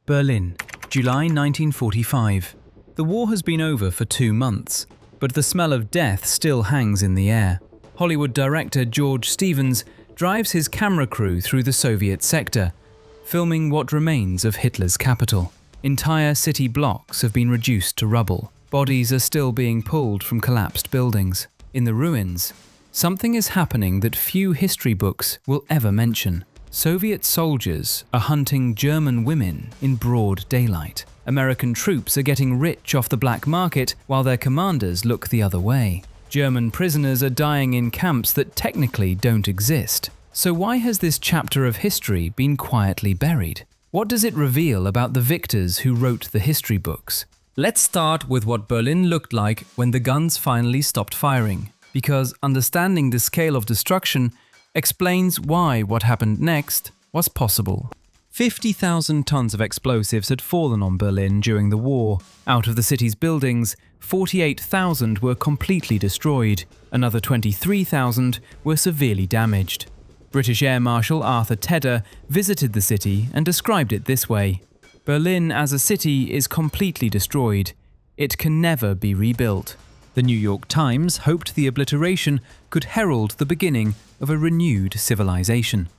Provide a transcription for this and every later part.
Berlin, July 1945. The war has been over for 2 months, but the smell of death still hangs in the air. Hollywood director George Stevens drives his camera crew through the Soviet sector, filming what remains of Hitler's capital. Entire city blocks have been reduced to rubble. Bodies are still being pulled from collapsed buildings. In the ruins, something is happening that few history books will ever mention. Soviet soldiers are hunting German women in broad daylight. American troops are getting rich off the black market while their commanders look the other way. German prisoners are dying in camps that technically don't exist. So why has this chapter of history been quietly buried? What does it reveal about the victors who wrote the history books? Let's start with what Berlin looked like when the guns finally stopped firing, because understanding the scale of destruction explains why what happened next was possible. 50,000 tons of explosives had fallen on Berlin during the war. Out of the city's buildings, 48,000 were completely destroyed. Another 23,000 were severely damaged. British Air Marshal Arthur Tedder visited the city and described it this way: "Berlin as a city is completely destroyed. It can never be rebuilt." The New York Times hoped the obliteration could herald the beginning of a renewed civilization.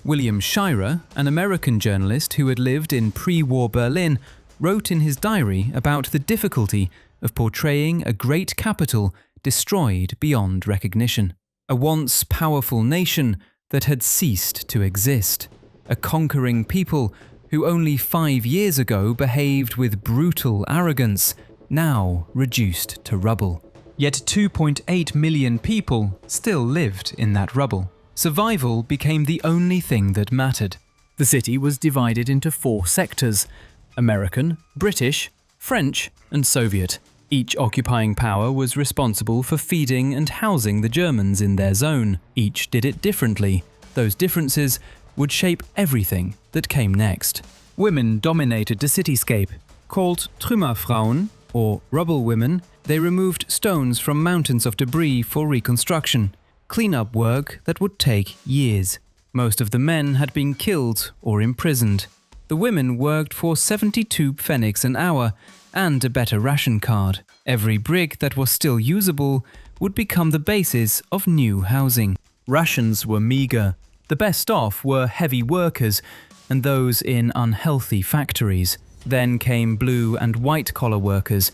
William Shirer, an American journalist who had lived in pre-war Berlin, wrote in his diary about the difficulty of portraying a great capital destroyed beyond recognition. A once powerful nation that had ceased to exist. A conquering people who only 5 years ago behaved with brutal arrogance, now reduced to rubble. Yet 2.8 million people still lived in that rubble. Survival became the only thing that mattered. The city was divided into 4 sectors: American, British, French, and Soviet. Each occupying power was responsible for feeding and housing the Germans in their zone. Each did it differently. Those differences would shape everything that came next. Women dominated the cityscape. Called Trümmerfrauen, or rubble women, they removed stones from mountains of debris for reconstruction. Cleanup work that would take years. Most of the men had been killed or imprisoned. The women worked for 72 pfennigs an hour and a better ration card. Every brick that was still usable would become the basis of new housing. Rations were meager. The best off were heavy workers and those in unhealthy factories. Then came blue and white-collar workers,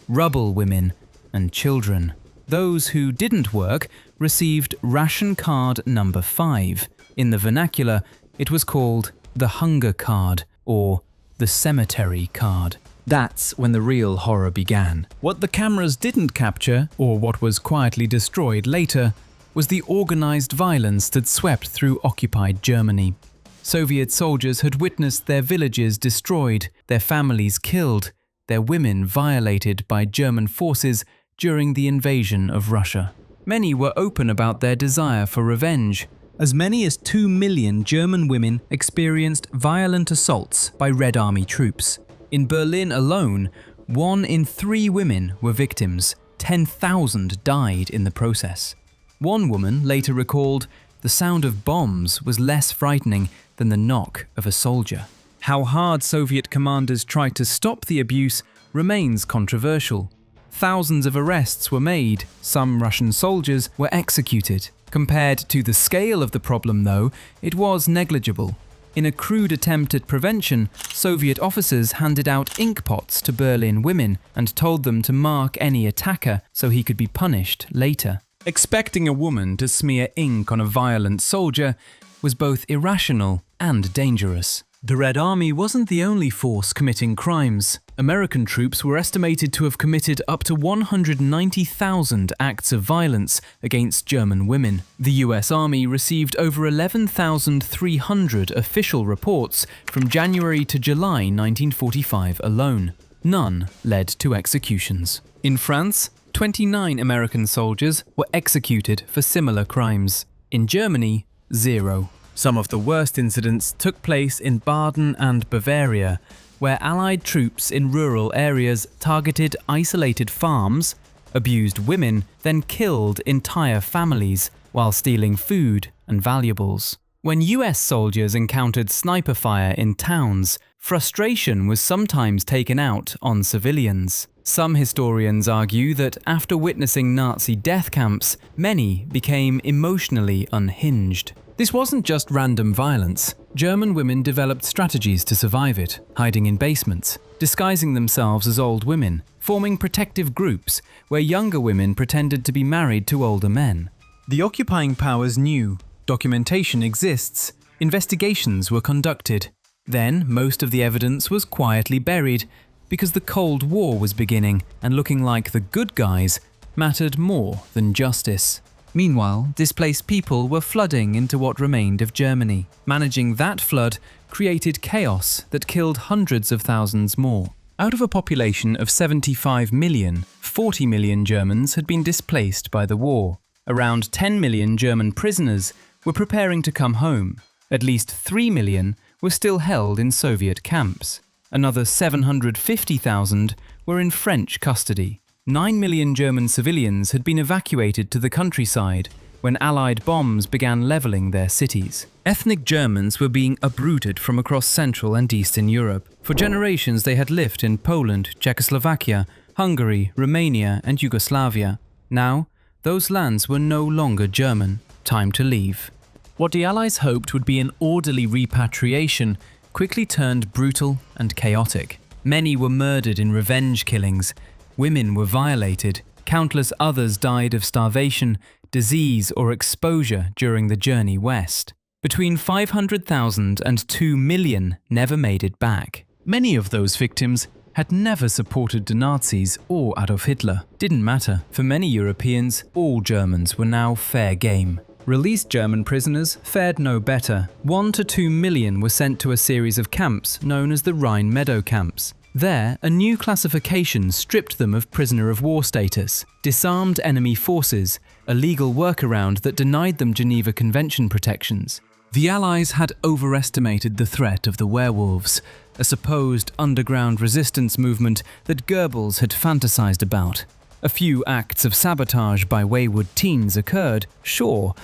rubble women, and children. Those who didn't work received ration card number 5. In the vernacular, it was called the hunger card or the cemetery card. That's when the real horror began. What the cameras didn't capture, or what was quietly destroyed later, was the organized violence that swept through occupied Germany. Soviet soldiers had witnessed their villages destroyed, their families killed, their women violated by German forces during the invasion of Russia. Many were open about their desire for revenge. As many as 2 million German women experienced violent assaults by Red Army troops. In Berlin alone, 1 in 3 women were victims. 10,000 died in the process. One woman later recalled, "The sound of bombs was less frightening than the knock of a soldier." How hard Soviet commanders tried to stop the abuse remains controversial. Thousands of arrests were made, some Russian soldiers were executed. Compared to the scale of the problem, though, it was negligible. In a crude attempt at prevention, Soviet officers handed out ink pots to Berlin women and told them to mark any attacker so he could be punished later. Expecting a woman to smear ink on a violent soldier was both irrational and dangerous. The Red Army wasn't the only force committing crimes. American troops were estimated to have committed up to 190,000 acts of violence against German women. The US Army received over 11,300 official reports from January to July 1945 alone. None led to executions. In France, 29 American soldiers were executed for similar crimes. In Germany, 0. Some of the worst incidents took place in Baden and Bavaria, where Allied troops in rural areas targeted isolated farms, abused women, then killed entire families while stealing food and valuables. When US soldiers encountered sniper fire in towns, frustration was sometimes taken out on civilians. Some historians argue that after witnessing Nazi death camps, many became emotionally unhinged. This wasn't just random violence. German women developed strategies to survive it, hiding in basements, disguising themselves as old women, forming protective groups where younger women pretended to be married to older men. The occupying powers knew documentation exists, investigations were conducted. Then most of the evidence was quietly buried because the Cold War was beginning and looking like the good guys mattered more than justice. Meanwhile, displaced people were flooding into what remained of Germany. Managing that flood created chaos that killed hundreds of thousands more. Out of a population of 75 million, 40 million Germans had been displaced by the war. Around 10 million German prisoners were preparing to come home. At least 3 million were still held in Soviet camps. Another 750,000 were in French custody. 9 million German civilians had been evacuated to the countryside when Allied bombs began leveling their cities. Ethnic Germans were being uprooted from across Central and Eastern Europe. For generations they had lived in Poland, Czechoslovakia, Hungary, Romania and Yugoslavia. Now, those lands were no longer German. Time to leave. What the Allies hoped would be an orderly repatriation quickly turned brutal and chaotic. Many were murdered in revenge killings. Women were violated. Countless others died of starvation, disease or exposure during the journey west. Between 500,000 and 2 million never made it back. Many of those victims had never supported the Nazis or Adolf Hitler. Didn't matter. For many Europeans, all Germans were now fair game. Released German prisoners fared no better. 1 to 2 million were sent to a series of camps known as the Rhine Meadow camps. There, a new classification stripped them of prisoner of war status, disarmed enemy forces, a legal workaround that denied them Geneva Convention protections. The Allies had overestimated the threat of the werewolves, a supposed underground resistance movement that Goebbels had fantasized about. A few acts of sabotage by wayward teens occurred, sure,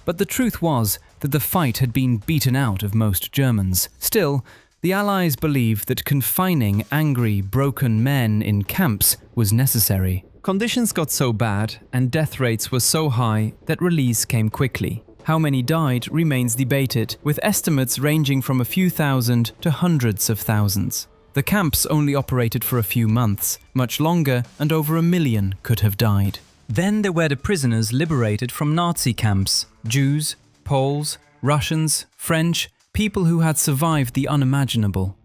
but the truth was that the fight had been beaten out of most Germans. Still, the Allies believed that confining angry, broken men in camps was necessary. Conditions got so bad and death rates were so high that release came quickly. How many died remains debated, with estimates ranging from a few thousand to hundreds of thousands. The camps only operated for a few months. Much longer, and over 1 million could have died. Then there were the prisoners liberated from Nazi camps. Jews, Poles, Russians, French, people who had survived the unimaginable.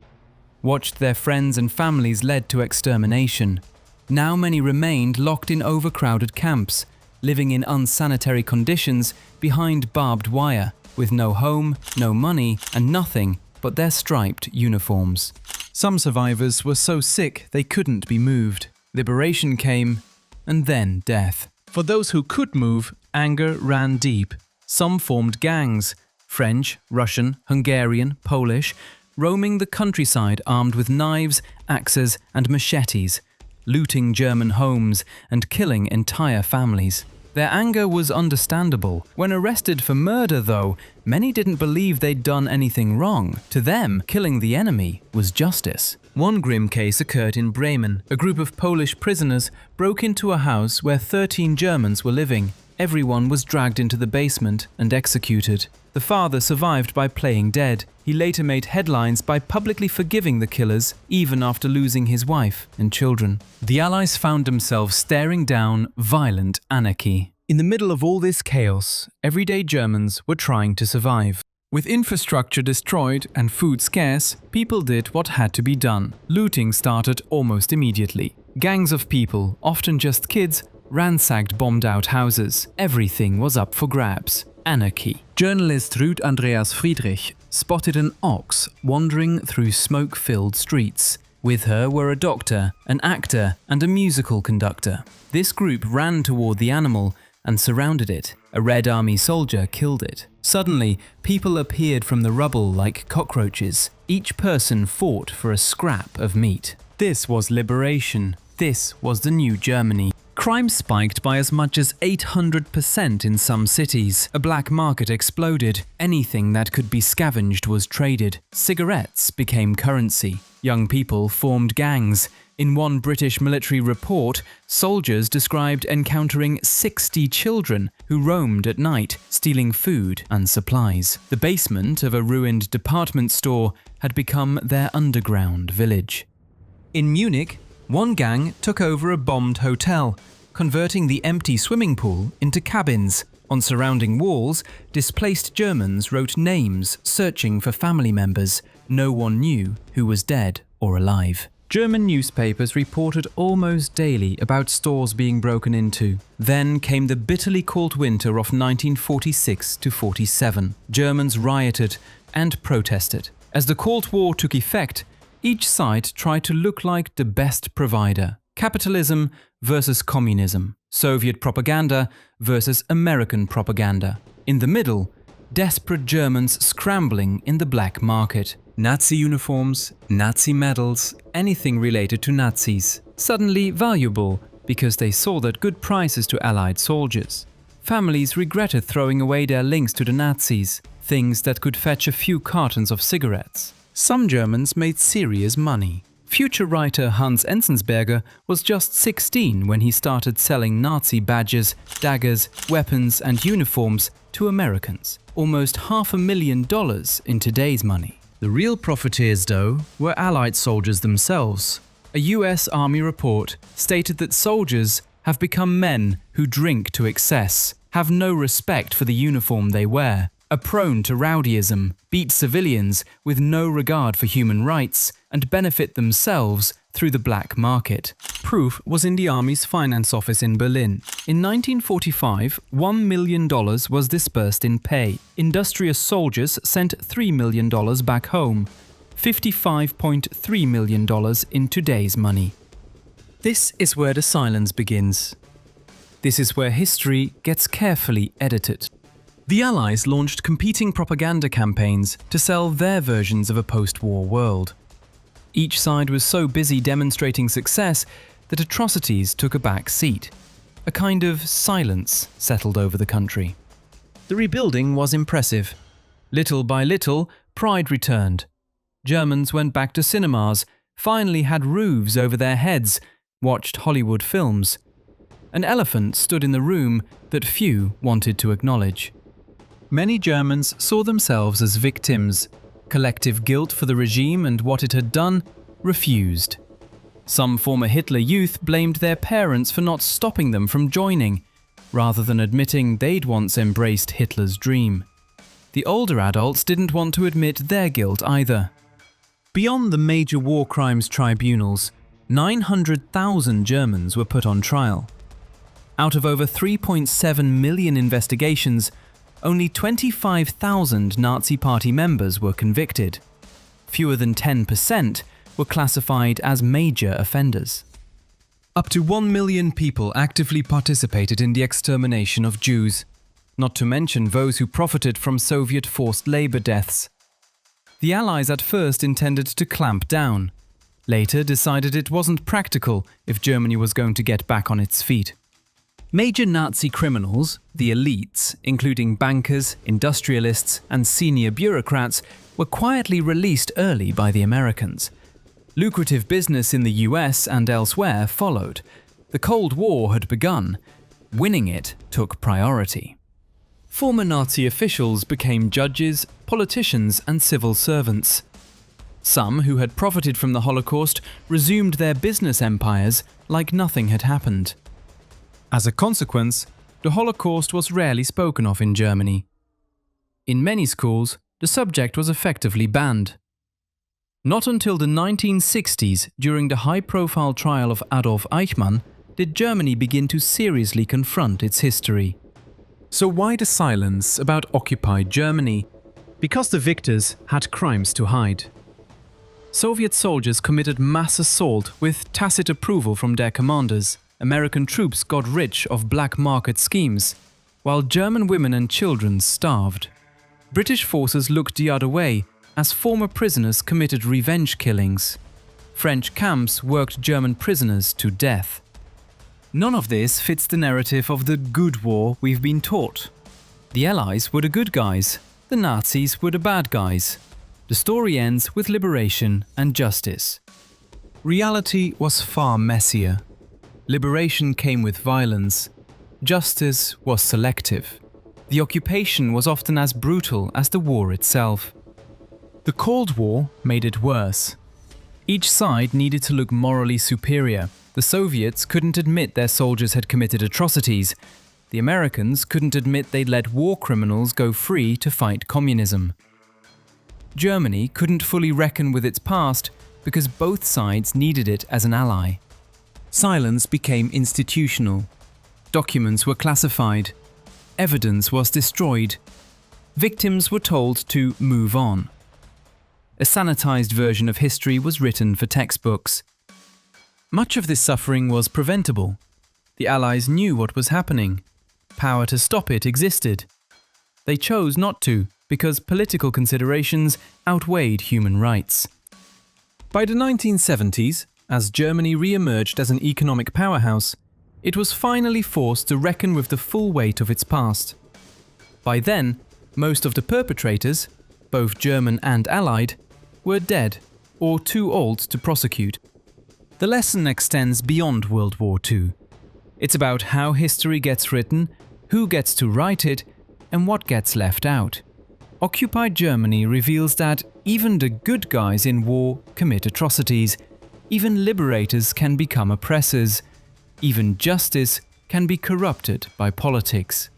Watched their friends and families led to extermination. Now many remained locked in overcrowded camps, living in unsanitary conditions behind barbed wire, with no home, no money, and nothing but their striped uniforms. Some survivors were so sick they couldn't be moved. Liberation came, and then death. For those who could move, anger ran deep. Some formed gangs, French, Russian, Hungarian, Polish, roaming the countryside armed with knives, axes, and machetes, looting German homes and killing entire families. Their anger was understandable. When arrested for murder, though, many didn't believe they'd done anything wrong. To them, killing the enemy was justice. One grim case occurred in Bremen. A group of Polish prisoners broke into a house where 13 Germans were living. Everyone was dragged into the basement and executed. The father survived by playing dead. He later made headlines by publicly forgiving the killers, even after losing his wife and children. The Allies found themselves staring down violent anarchy. In the middle of all this chaos, everyday Germans were trying to survive. With infrastructure destroyed and food scarce, people did what had to be done. Looting started almost immediately. Gangs of people, often just kids, ransacked bombed-out houses. Everything was up for grabs. Anarchy. Journalist Ruud Andreas Friedrich spotted an ox wandering through smoke-filled streets. With her were a doctor, an actor, and a musical conductor. This group ran toward the animal and surrounded it. A Red Army soldier killed it. Suddenly, people appeared from the rubble like cockroaches. Each person fought for a scrap of meat. This was liberation. This was the new Germany. Crime spiked by as much as 800% in some cities. A black market exploded. Anything that could be scavenged was traded. Cigarettes became currency. Young people formed gangs. In one British military report, soldiers described encountering 60 children who roamed at night, stealing food and supplies. The basement of a ruined department store had become their underground village. In Munich, one gang took over a bombed hotel, converting the empty swimming pool into cabins. On surrounding walls, displaced Germans wrote names searching for family members. No one knew who was dead or alive. German newspapers reported almost daily about stores being broken into. Then came the bitterly cold winter of 1946 to 47. Germans rioted and protested. As the Cold War took effect, each side tried to look like the best provider. Capitalism versus communism. Soviet propaganda versus American propaganda. In the middle, desperate Germans scrambling in the black market. Nazi uniforms, Nazi medals, anything related to Nazis. Suddenly valuable because they sold at good prices to Allied soldiers. Families regretted throwing away their links to the Nazis, things that could fetch a few cartons of cigarettes. Some Germans made serious money. Future writer Hans Enzensberger was just 16 when he started selling Nazi badges, daggers, weapons and uniforms to Americans. Almost $500,000 in today's money. The real profiteers, though, were Allied soldiers themselves. A US Army report stated that soldiers have become men who drink to excess, have no respect for the uniform they wear, are prone to rowdyism, beat civilians with no regard for human rights, and benefit themselves through the black market. Proof was in the Army's finance office in Berlin. In 1945, $1 million was disbursed in pay. Industrious soldiers sent $3 million back home, $55.3 million in today's money. This is where the silence begins. This is where history gets carefully edited. The Allies launched competing propaganda campaigns to sell their versions of a post-war world. Each side was so busy demonstrating success that atrocities took a back seat. A kind of silence settled over the country. The rebuilding was impressive. Little by little, pride returned. Germans went back to cinemas, finally had roofs over their heads, watched Hollywood films. An elephant stood in the room that few wanted to acknowledge. Many Germans saw themselves as victims. Collective guilt for the regime and what it had done refused. Some former Hitler youth blamed their parents for not stopping them from joining, rather than admitting they'd once embraced Hitler's dream. The older adults didn't want to admit their guilt either. Beyond the major war crimes tribunals, 900,000 Germans were put on trial. Out of over 3.7 million investigations, only 25,000 Nazi Party members were convicted. Fewer than 10% were classified as major offenders. Up to 1 million people actively participated in the extermination of Jews, not to mention those who profited from Soviet forced labor deaths. The Allies at first intended to clamp down, later decided it wasn't practical if Germany was going to get back on its feet. Major Nazi criminals, the elites, including bankers, industrialists, and senior bureaucrats, were quietly released early by the Americans. Lucrative business in the US and elsewhere followed. The Cold War had begun. Winning it took priority. Former Nazi officials became judges, politicians, and civil servants. Some who had profited from the Holocaust resumed their business empires like nothing had happened. As a consequence, the Holocaust was rarely spoken of in Germany. In many schools, the subject was effectively banned. Not until the 1960s, during the high-profile trial of Adolf Eichmann, did Germany begin to seriously confront its history. So why the silence about occupied Germany? Because the victors had crimes to hide. Soviet soldiers committed mass assault with tacit approval from their commanders. American troops got rich off black market schemes, while German women and children starved. British forces looked the other way as former prisoners committed revenge killings. French camps worked German prisoners to death. None of this fits the narrative of the good war we've been taught. The Allies were the good guys, the Nazis were the bad guys. The story ends with liberation and justice. Reality was far messier. Liberation came with violence. Justice was selective. The occupation was often as brutal as the war itself. The Cold War made it worse. Each side needed to look morally superior. The Soviets couldn't admit their soldiers had committed atrocities. The Americans couldn't admit they'd let war criminals go free to fight communism. Germany couldn't fully reckon with its past because both sides needed it as an ally. Silence became institutional. Documents were classified. Evidence was destroyed. Victims were told to move on. A sanitized version of history was written for textbooks. Much of this suffering was preventable. The Allies knew what was happening. Power to stop it existed. They chose not to because political considerations outweighed human rights. By the 1970s, as Germany re-emerged as an economic powerhouse, it was finally forced to reckon with the full weight of its past. By then, most of the perpetrators, both German and Allied, were dead or too old to prosecute. The lesson extends beyond World War II. It's about how history gets written, who gets to write it, and what gets left out. Occupied Germany reveals that even the good guys in war commit atrocities, even liberators can become oppressors, even justice can be corrupted by politics.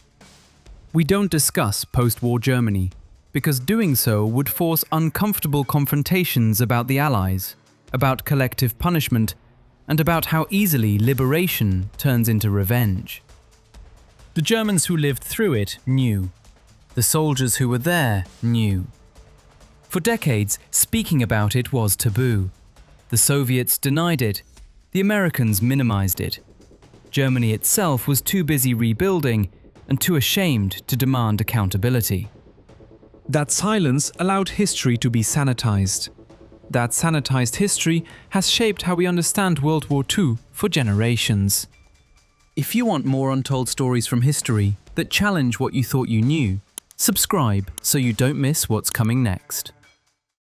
We don't discuss post-war Germany, because doing so would force uncomfortable confrontations about the Allies, about collective punishment, and about how easily liberation turns into revenge. The Germans who lived through it knew. The soldiers who were there knew. For decades, speaking about it was taboo. The Soviets denied it. The Americans minimized it. Germany itself was too busy rebuilding and too ashamed to demand accountability. That silence allowed history to be sanitized. That sanitized history has shaped how we understand World War II for generations. If you want more untold stories from history that challenge what you thought you knew, subscribe so you don't miss what's coming next.